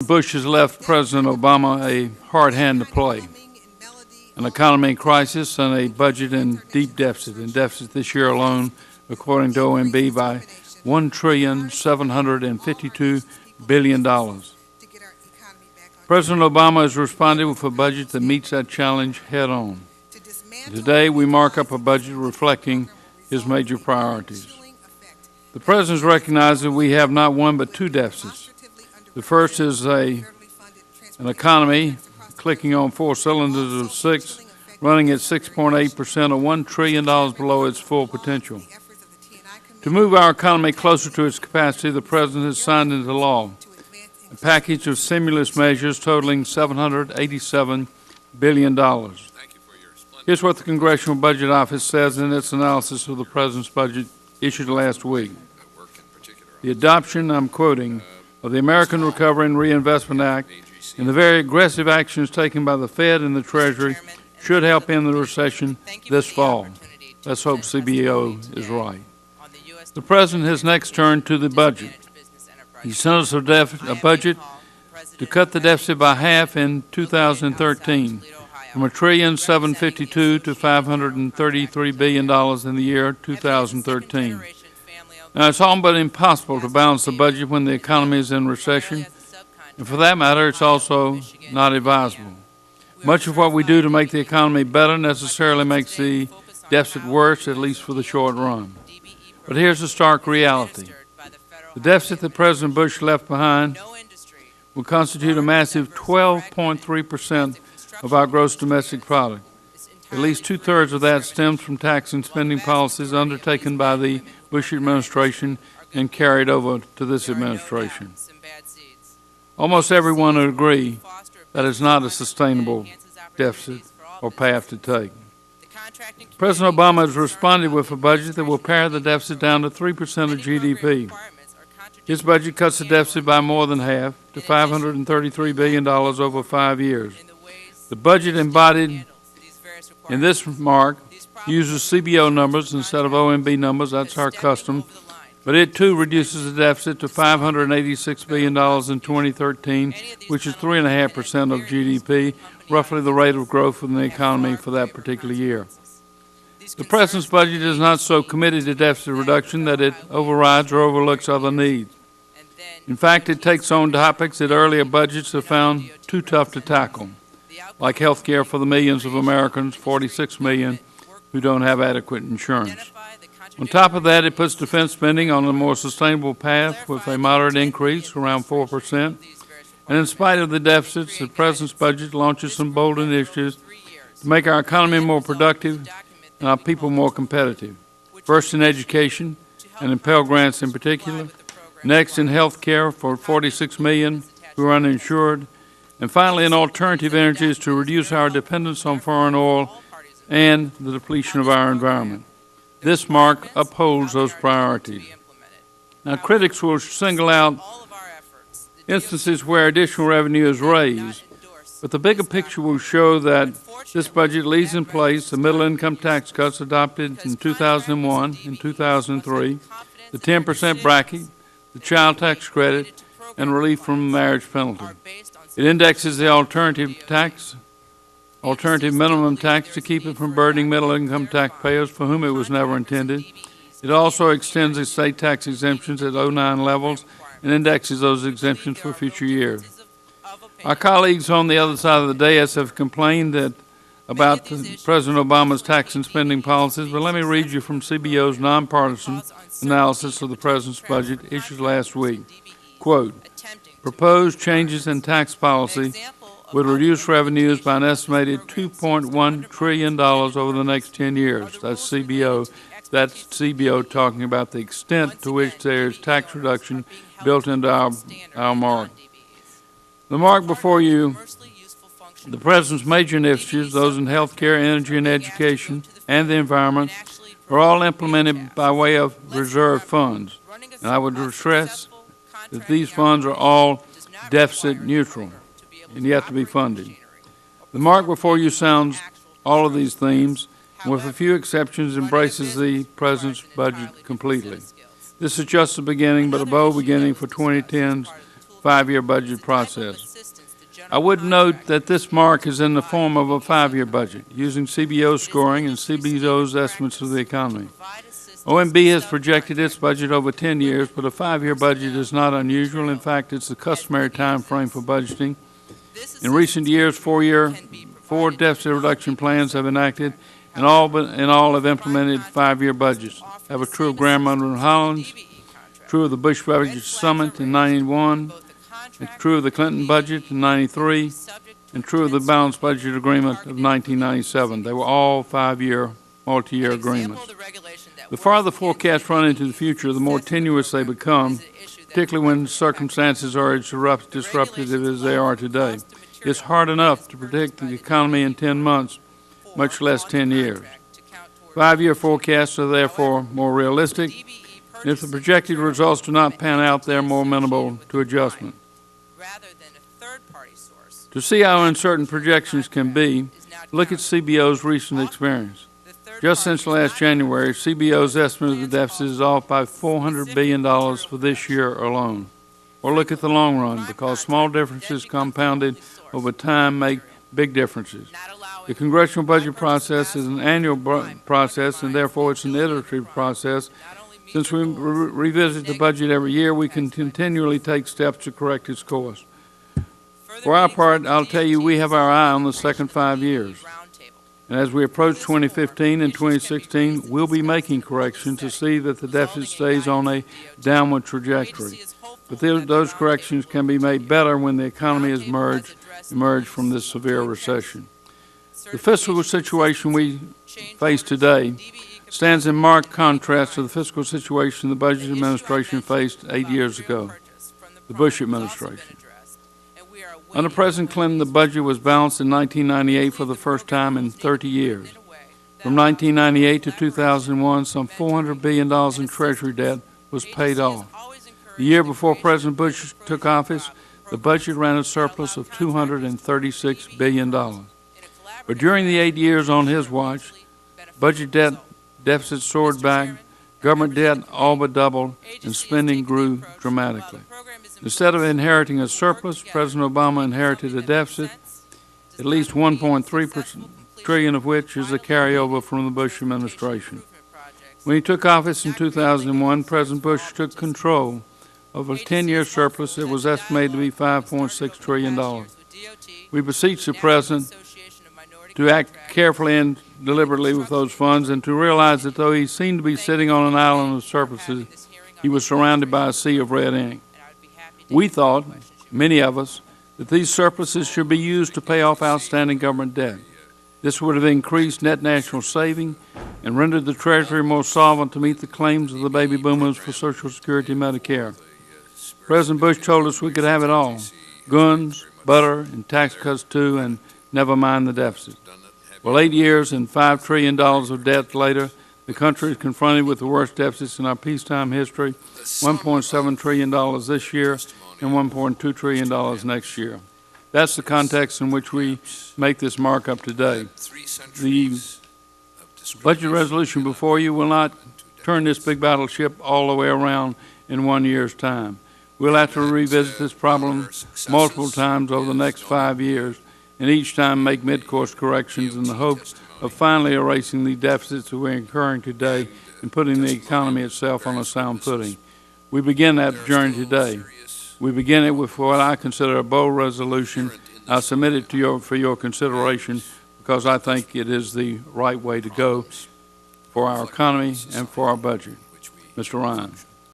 Bush has left President Obama a hard hand to play. An economy in crisis and a budget in deep deficit. In deficit this year alone, according to OMB, by $1,752 billion. President Obama has responded with a budget that meets that challenge head on. Today, we mark up a budget reflecting his major priorities. The President has recognized that we have not one but two deficits. The first is an economy clicking on four cylinders of six, running at 6.8% or $1 trillion below its full potential. To move our economy closer to its capacity, the President has signed into law a package of stimulus measures totaling $787 billion. Here's what the Congressional Budget Office says in its analysis of the President's budget issued last week. The adoption, I'm quoting, of the American Recovery and Reinvestment Act and the very aggressive actions taken by the Fed and the Treasury should help end the recession this fall. Let's hope CBO is right. The President has next turned to the budget. He sent us a budget to cut the deficit by half in 2013, from $1,752,000,000 to $533 billion in the year 2013. Now, it's all but impossible to balance the budget when the economy is in recession, and for that matter, it's also not advisable. Much of what we do to make the economy better necessarily makes the deficit worse, at least for the short run. But here's the stark reality. The deficit that President Bush left behind will constitute a massive 12.3% of our gross domestic product. At least two-thirds of that stems from tax and spending policies undertaken by the Bush administration and carried over to this administration. Almost everyone would agree that it's not a sustainable deficit or path to take. President Obama has responded with a budget that will pare the deficit down to 3% of GDP. His budget cuts the deficit by more than half, to $533 billion over 5 years. The budget embodied in this mark uses CBO numbers instead of OMB numbers. That's our custom. But it, too, reduces the deficit to $586 billion in 2013, which is 3.5% of GDP, roughly the rate of growth in the economy for that particular year. The President's budget is not so committed to deficit reduction that it overrides or overlooks other needs. In fact, it takes on topics that earlier budgets have found too tough to tackle, like health care for the millions of Americans, 46 million, who don't have adequate insurance. On top of that, it puts defense spending on a more sustainable path with a moderate increase, around 4%. And in spite of the deficits, the President's budget launches some bold initiatives to make our economy more productive and our people more competitive. First in education, and in Pell Grants in particular. Next in health care for 46 million who are uninsured. And finally in alternative energies to reduce our dependence on foreign oil and the depletion of our environment. This mark upholds those priorities. Now, critics will single out instances where additional revenue is raised, but the bigger picture will show that this budget leaves in place the middle-income tax cuts adopted in 2001 and 2003, the 10% bracket, the child tax credit, and relief from the marriage penalty. It indexes the alternative minimum tax to keep it from burdening middle-income taxpayers for whom it was never intended. It also extends the state tax exemptions at 2009 levels and indexes those exemptions for future years. Our colleagues on the other side of the dais have complained about President Obama's tax and spending policies, but let me read you from CBO's nonpartisan analysis of the President's budget issued last week. Quote, proposed changes in tax policy would reduce revenues by an estimated $2.1 trillion over the next 10 years. That's CBO. That's CBO talking about the extent to which there is tax reduction built into our mark. The mark before you, the President's major initiatives, those in health care, energy, and education, and the environment, are all implemented by way of reserve funds. And I would stress that these funds are all deficit neutral and yet to be funded. The mark before you sounds all of these themes, and with a few exceptions, embraces the President's budget completely. This is just the beginning, but a bold beginning for 2010's 5-year budget process. I would note that this mark is in the form of a 5-year budget, using CBO scoring and CBO's estimates of the economy. OMB has projected its budget over 10 years, but a 5-year budget is not unusual. In fact, it's the customary time frame for budgeting. In recent years, 4 deficit reduction plans have enacted, and all have implemented 5-year budgets. That was true of Grand Mountain Highlands, true of the Bush Budget Summit in '91, and true of the Clinton budget in '93, and true of the Balanced Budget Agreement of 1997. They were all 5-year, multi-year agreements. The farther forecasts run into the future, the more tenuous they become, particularly when circumstances are as disruptive as they are today. It's hard enough to predict the economy in 10 months, much less 10 years. 5-year forecasts are therefore more realistic, and if the projected results do not pan out, they're more amenable to adjustment. To see how uncertain projections can be, look at CBO's recent experience. Just since last January, CBO's estimate of the deficit is off by $400 billion for this year alone. Or look at the long run, because small differences compounded over time make big differences. The congressional budget process is an annual process, and therefore it's an iterative process. Since we revisit the budget every year, we can continually take steps to correct its course. For our part, I'll tell you, we have our eye on the second 5 years. And as we approach 2015 and 2016, we'll be making corrections to see that the deficit stays on a downward trajectory. But those corrections can be made better when the economy has emerged from this severe recession. The fiscal situation we face today stands in marked contrast to the fiscal situation the Budget Administration faced 8 years ago, the Bush administration. Under President Clinton, the budget was balanced in 1998 for the first time in 30 years. From 1998 to 2001, some $400 billion in Treasury debt was paid off. The year before President Bush took office, the budget ran a surplus of $236 billion. But during the 8 years on his watch, budget deficit soared back, government debt all but doubled, and spending grew dramatically. Instead of inheriting a surplus, President Obama inherited a deficit, at least $1.3 trillion of which is a carryover from the Bush administration. When he took office in 2001, President Bush took control of a 10-year surplus that was estimated to be $5.6 trillion. We beseech the President to act carefully and deliberately with those funds, and to realize that though he seemed to be sitting on an island of surpluses, he was surrounded by a sea of red ink. We thought, many of us, that these surpluses should be used to pay off outstanding government debt. This would have increased net national saving and rendered the Treasury more solvent to meet the claims of the baby boomers for Social Security and Medicare. President Bush told us we could have it all, guns, butter, and tax cuts too, and never mind the deficit. Well, 8 years and $5 trillion of debt later, the country is confronted with the worst deficits in our peacetime history, $1.7 trillion this year and $1.2 trillion next year. That's the context in which we make this markup today. The budget resolution before you will not turn this big battleship all the way around in 1 year's time. We'll have to revisit this problem multiple times over the next 5 years, and each time make mid-course corrections in the hopes of finally erasing the deficits that we're incurring today and putting the economy itself on a sound footing. We begin that journey today. We begin it with what I consider a bold resolution. I submit it to for your consideration because I think it is the right way to go for our economy and for our budget. Mr. Ryan.